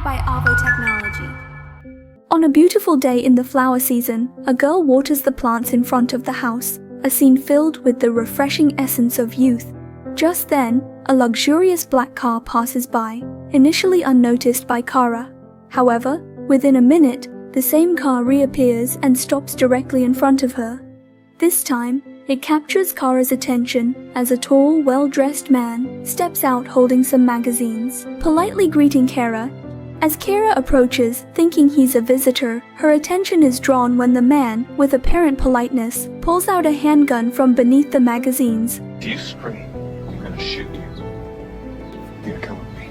by AOVO technology. On a beautiful day in the flower season, a girl waters the plants in front of the house, a scene filled with the refreshing essence of youth. Just then, a luxurious black car passes by, initially unnoticed by Kara. However, within a minute, the same car reappears and stops directly in front of her. This time, it captures Kara's attention as a tall, well-dressed man steps out holding some magazines, politely greeting Kara. As Kara approaches, thinking he's a visitor, her attention is drawn when the man, with apparent politeness, pulls out a handgun from beneath the magazines. If you scream, I'm gonna shoot you. You're gonna come with me.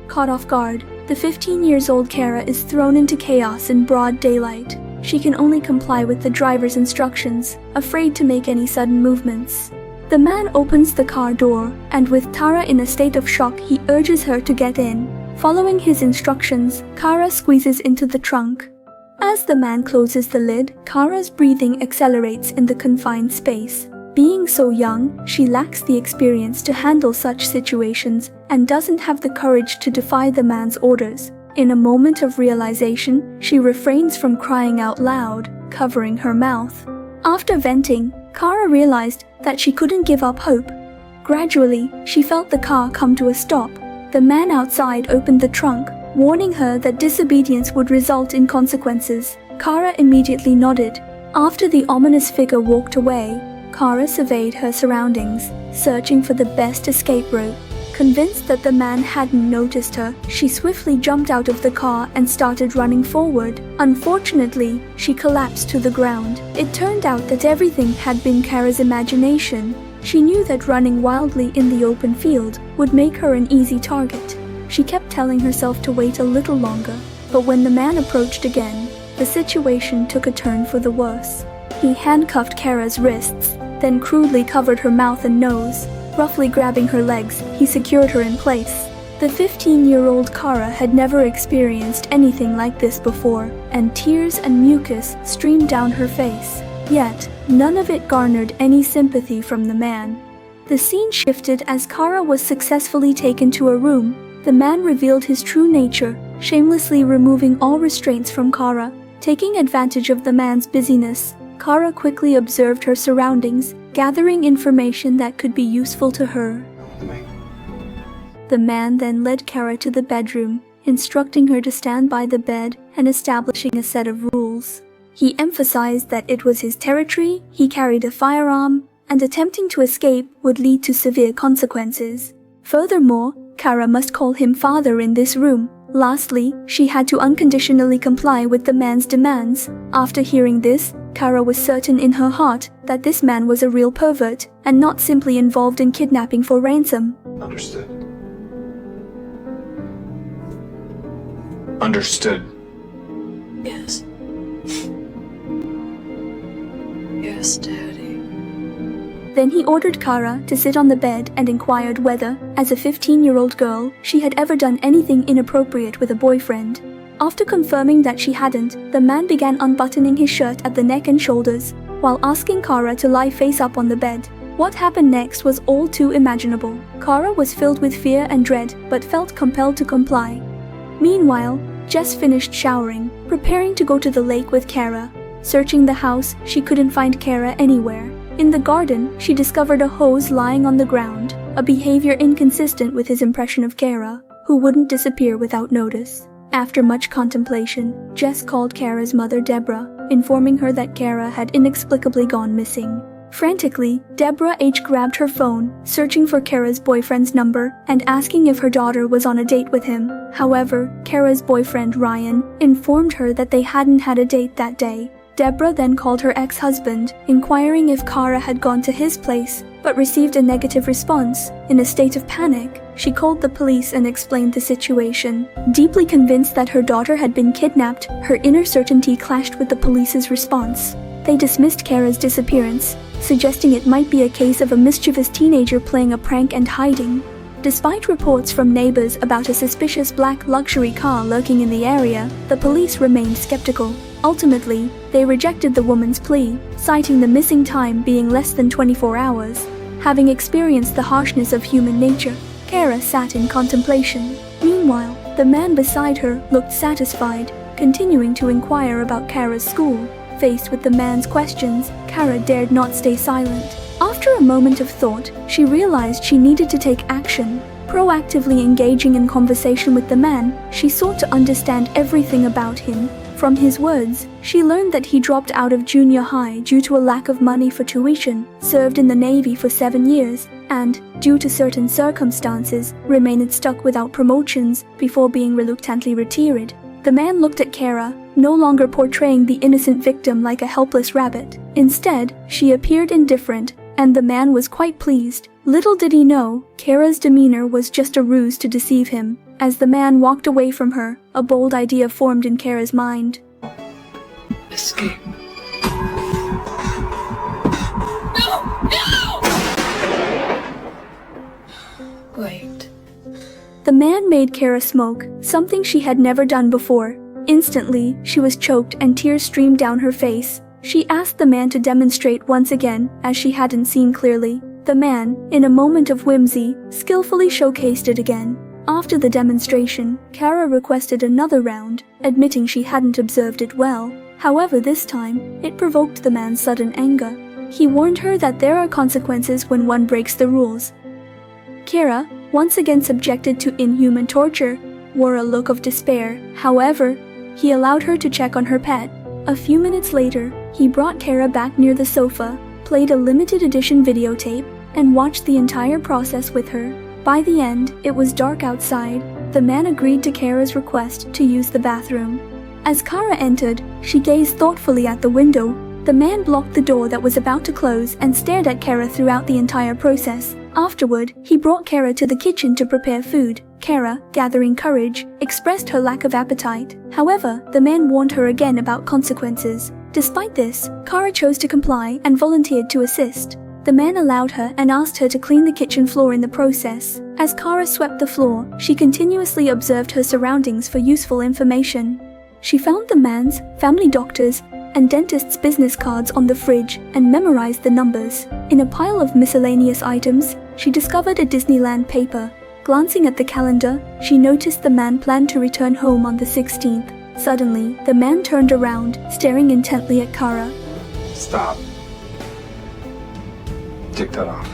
Caught off guard, the 15-year-old Kara is thrown into chaos in broad daylight. She can only comply with the driver's instructions, afraid to make any sudden movements. The man opens the car door, and with Tara in a state of shock, he urges her to get in. Following his instructions, Kara squeezes into the trunk. As the man closes the lid, Kara's breathing accelerates in the confined space. Being so young, she lacks the experience to handle such situations and doesn't have the courage to defy the man's orders. In a moment of realization, she refrains from crying out loud, covering her mouth. After venting, Kara realized that she couldn't give up hope. Gradually, she felt the car come to a stop. The man outside opened the trunk, warning her that disobedience would result in consequences. Kara immediately nodded. After the ominous figure walked away, Kara surveyed her surroundings, searching for the best escape route. Convinced that the man hadn't noticed her, she swiftly jumped out of the car and started running forward. Unfortunately, she collapsed to the ground. It turned out that everything had been Kara's imagination. She knew that running wildly in the open field would make her an easy target. She kept telling herself to wait a little longer, but when the man approached again, the situation took a turn for the worse. He handcuffed Kara's wrists, then crudely covered her mouth and nose. Roughly grabbing her legs, he secured her in place. The 15-year-old Kara had never experienced anything like this before, and tears and mucus streamed down her face. Yet, none of it garnered any sympathy from the man. The scene shifted as Kara was successfully taken to a room. The man revealed his true nature, shamelessly removing all restraints from Kara. Taking advantage of the man's busyness, Kara quickly observed her surroundings, gathering information that could be useful to her. The man then led Kara to the bedroom, instructing her to stand by the bed and establishing a set of rules. He emphasized that it was his territory, he carried a firearm, and attempting to escape would lead to severe consequences. Furthermore, Kara must call him father in this room. Lastly, she had to unconditionally comply with the man's demands. After hearing this, Kara was certain in her heart that this man was a real pervert and not simply involved in kidnapping for ransom. Understood. Understood. Yes. Yes, Daddy. Then he ordered Kara to sit on the bed and inquired whether, as a 15-year-old girl, she had ever done anything inappropriate with a boyfriend. After confirming that she hadn't, the man began unbuttoning his shirt at the neck and shoulders, while asking Kara to lie face up on the bed. What happened next was all too imaginable. Kara was filled with fear and dread, but felt compelled to comply. Meanwhile, Jess finished showering, preparing to go to the lake with Kara. Searching the house, she couldn't find Kara anywhere. In the garden, she discovered a hose lying on the ground, a behavior inconsistent with his impression of Kara, who wouldn't disappear without notice. After much contemplation, Jess called Kara's mother Deborah, informing her that Kara had inexplicably gone missing. Frantically, Deborah grabbed her phone, searching for Kara's boyfriend's number and asking if her daughter was on a date with him. However, Kara's boyfriend Ryan informed her that they hadn't had a date that day. Deborah then called her ex-husband, inquiring if Kara had gone to his place, but received a negative response. In a state of panic, she called the police and explained the situation. Deeply convinced that her daughter had been kidnapped, her inner certainty clashed with the police's response. They dismissed Kara's disappearance, suggesting it might be a case of a mischievous teenager playing a prank and hiding. Despite reports from neighbors about a suspicious black luxury car lurking in the area, the police remained skeptical. Ultimately, they rejected the woman's plea, citing the missing time being less than 24 hours. Having experienced the harshness of human nature, Kara sat in contemplation. Meanwhile, The man beside her looked satisfied, continuing to inquire about Kara's school. Faced with the man's questions, Kara dared not stay silent. After a moment of thought, she realized she needed to take action. Proactively engaging in conversation with the man, she sought to understand everything about him. From his words, she learned that he dropped out of junior high due to a lack of money for tuition, served in the Navy for 7 years, and, due to certain circumstances, remained stuck without promotions before being reluctantly retired. The man looked at Kara, no longer portraying the innocent victim like a helpless rabbit. Instead, she appeared indifferent, and the man was quite pleased. Little did he know, Kara's demeanor was just a ruse to deceive him. As the man walked away from her, a bold idea formed in Kara's mind. Escape. No! Wait. The man made Kara smoke, something she had never done before. Instantly, she was choked and tears streamed down her face. She asked the man to demonstrate once again, as she hadn't seen clearly. The man, in a moment of whimsy, skillfully showcased it again. After the demonstration, Kara requested another round, admitting she hadn't observed it well. However, this time, it provoked the man's sudden anger. He warned her that there are consequences when one breaks the rules. Kara, once again subjected to inhuman torture, wore a look of despair. However, he allowed her to check on her pet. A few minutes later, he brought Kara back near the sofa, played a limited edition videotape, and watched the entire process with her. By the end, it was dark outside. The man agreed to Kara's request to use the bathroom. As Kara entered, she gazed thoughtfully at the window. The man blocked the door that was about to close and stared at Kara throughout the entire process. Afterward, he brought Kara to the kitchen to prepare food. Kara, gathering courage, expressed her lack of appetite. However, the man warned her again about consequences. Despite this, Kara chose to comply and volunteered to assist. The man allowed her and asked her to clean the kitchen floor in the process. As Kara swept the floor, she continuously observed her surroundings for useful information. She found the man's, family doctor's, and dentist's business cards on the fridge and memorized the numbers. In a pile of miscellaneous items, she discovered a Disneyland paper. Glancing at the calendar, she noticed the man planned to return home on the 16th. Suddenly, the man turned around, staring intently at Kara. Stop. Take that off.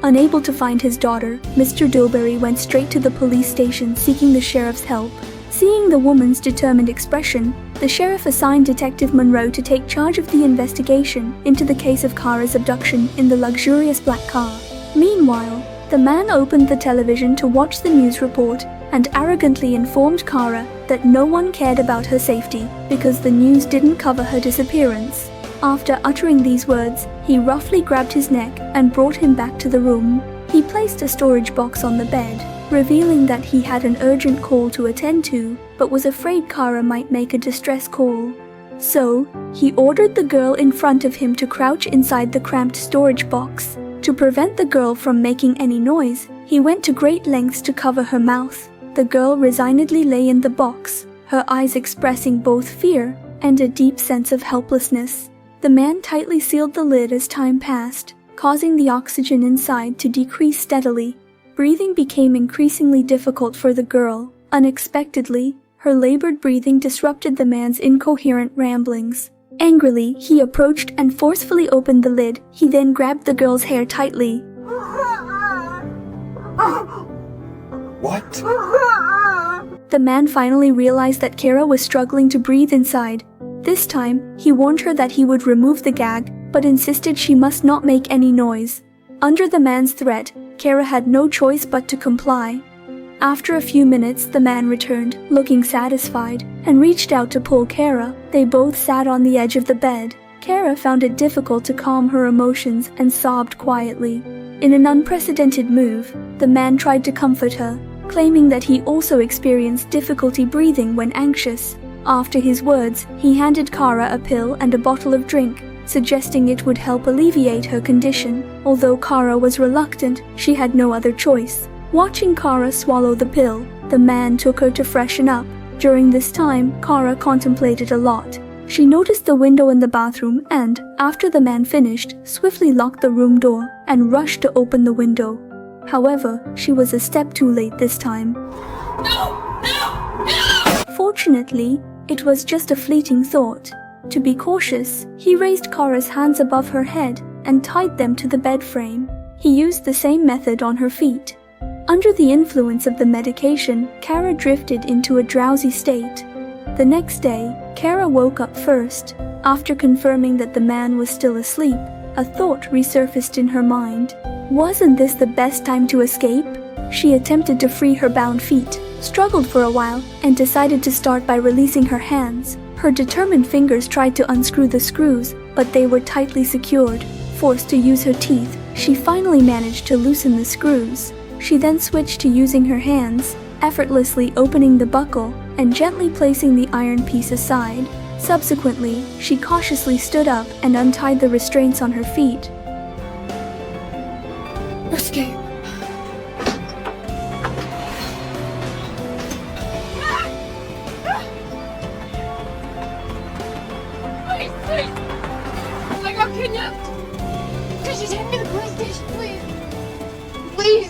Unable to find his daughter, Mr. Dilbury went straight to the police station seeking the sheriff's help. Seeing the woman's determined expression, the sheriff assigned Detective Monroe to take charge of the investigation into the case of Kara's abduction in the luxurious black car. Meanwhile, the man opened the television to watch the news report and arrogantly informed Kara that no one cared about her safety because the news didn't cover her disappearance. After uttering these words, he roughly grabbed his neck and brought him back to the room. He placed a storage box on the bed, revealing that he had an urgent call to attend to, but was afraid Kara might make a distress call. So, he ordered the girl in front of him to crouch inside the cramped storage box. To prevent the girl from making any noise, he went to great lengths to cover her mouth. The girl resignedly lay in the box, her eyes expressing both fear and a deep sense of helplessness. The man tightly sealed the lid as time passed, causing the oxygen inside to decrease steadily. Breathing became increasingly difficult for the girl. Unexpectedly, her labored breathing disrupted the man's incoherent ramblings. Angrily, he approached and forcefully opened the lid. He then grabbed the girl's hair tightly. What? The man finally realized that Kara was struggling to breathe inside. This time, he warned her that he would remove the gag, but insisted she must not make any noise. Under the man's threat, Kara had no choice but to comply. After a few minutes, the man returned, looking satisfied, and reached out to pull Kara. They both sat on the edge of the bed. Kara found it difficult to calm her emotions and sobbed quietly. In an unprecedented move, the man tried to comfort her, claiming that he also experienced difficulty breathing when anxious. After his words, he handed Kara a pill and a bottle of drink, suggesting it would help alleviate her condition. Although Kara was reluctant, she had no other choice. Watching Kara swallow the pill, the man took her to freshen up. During this time, Kara contemplated a lot. She noticed the window in the bathroom and, after the man finished, swiftly locked the room door and rushed to open the window. However, she was a step too late this time. Fortunately, it was just a fleeting thought. To be cautious, he raised Kara's hands above her head and tied them to the bed frame. He used the same method on her feet. Under the influence of the medication, Kara drifted into a drowsy state. The next day, Kara woke up first. After confirming that the man was still asleep, a thought resurfaced in her mind. Wasn't this the best time to escape? She attempted to free her bound feet, struggled for a while, and decided to start by releasing her hands. Her determined fingers tried to unscrew the screws, but they were tightly secured. Forced to use her teeth, she finally managed to loosen the screws. She then switched to using her hands, effortlessly opening the buckle and gently placing the iron piece aside. Subsequently, she cautiously stood up and untied the restraints on her feet. Escape. Please. I got kidnapped. Could you take me to the police station, please? Please.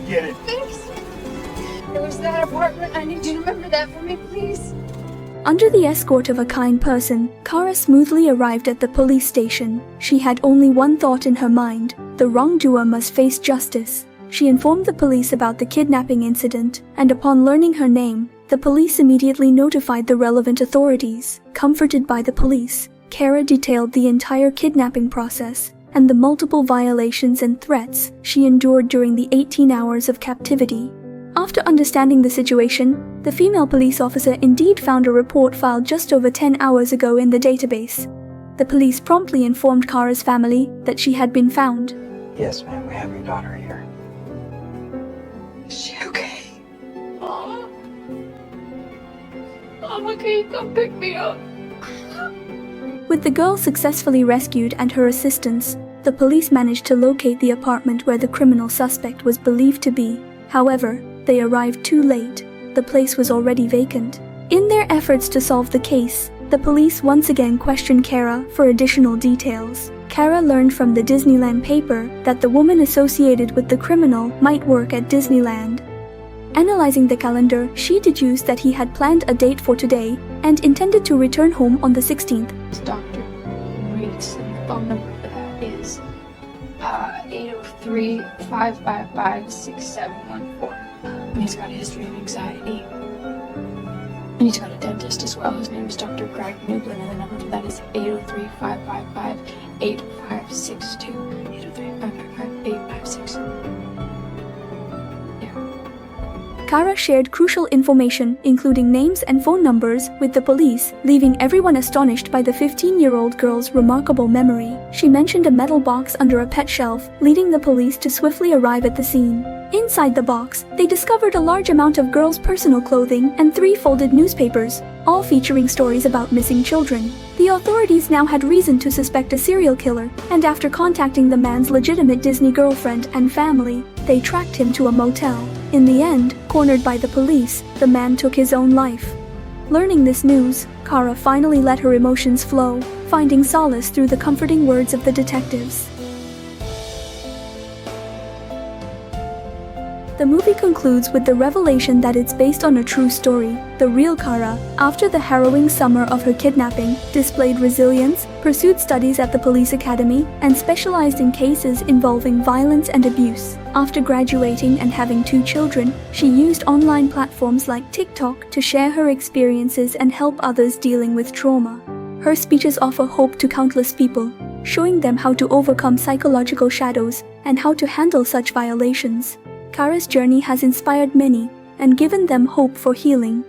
Get it. Thanks. It was that apartment. I need you to remember that for me, please. Under the escort of a kind person, Kara smoothly arrived at the police station. She had only one thought in her mind: the wrongdoer must face justice. She informed the police about the kidnapping incident, and upon learning her name, the police immediately notified the relevant authorities. Comforted by the police, Kara detailed the entire kidnapping process and the multiple violations and threats she endured during the 18 hours of captivity. After understanding the situation, the female police officer indeed found a report filed just over 10 hours ago in the database. The police promptly informed Kara's family that she had been found. Yes, ma'am, we have your daughter here. Is she okay? Mama, can you come pick me up? With the girl successfully rescued and her assistance, the police managed to locate the apartment where the criminal suspect was believed to be. However, they arrived too late. The place was already vacant. In their efforts to solve the case, the police once again questioned Kara for additional details. Kara learned from the Disneyland paper that the woman associated with the criminal might work at Disneyland. Analyzing the calendar, she deduced that he had planned a date for today and intended to return home on the 16th. It's Dr. Reed's phone number for that is 803-555-6714. And he's got a history of anxiety. And he's got a dentist as well. His name is Dr. Greg Nublin, and the number for that is 803-555-8562. 803-555-8562. Kara shared crucial information, including names and phone numbers, with the police, leaving everyone astonished by the 15-year-old girl's remarkable memory. She mentioned a metal box under a pet shelf, leading the police to swiftly arrive at the scene. Inside the box, they discovered a large amount of girls' personal clothing and 3 folded newspapers, all featuring stories about missing children. The authorities now had reason to suspect a serial killer, and after contacting the man's legitimate Disney girlfriend and family, they tracked him to a motel. In the end, cornered by the police, the man took his own life. Learning this news, Kara finally let her emotions flow, finding solace through the comforting words of the detectives. The movie concludes with the revelation that it's based on a true story. The real Kara, after the harrowing summer of her kidnapping, displayed resilience, pursued studies at the police academy, and specialized in cases involving violence and abuse. After graduating and having 2 children, she used online platforms like TikTok to share her experiences and help others dealing with trauma. Her speeches offer hope to countless people, showing them how to overcome psychological shadows and how to handle such violations. Kara's journey has inspired many and given them hope for healing.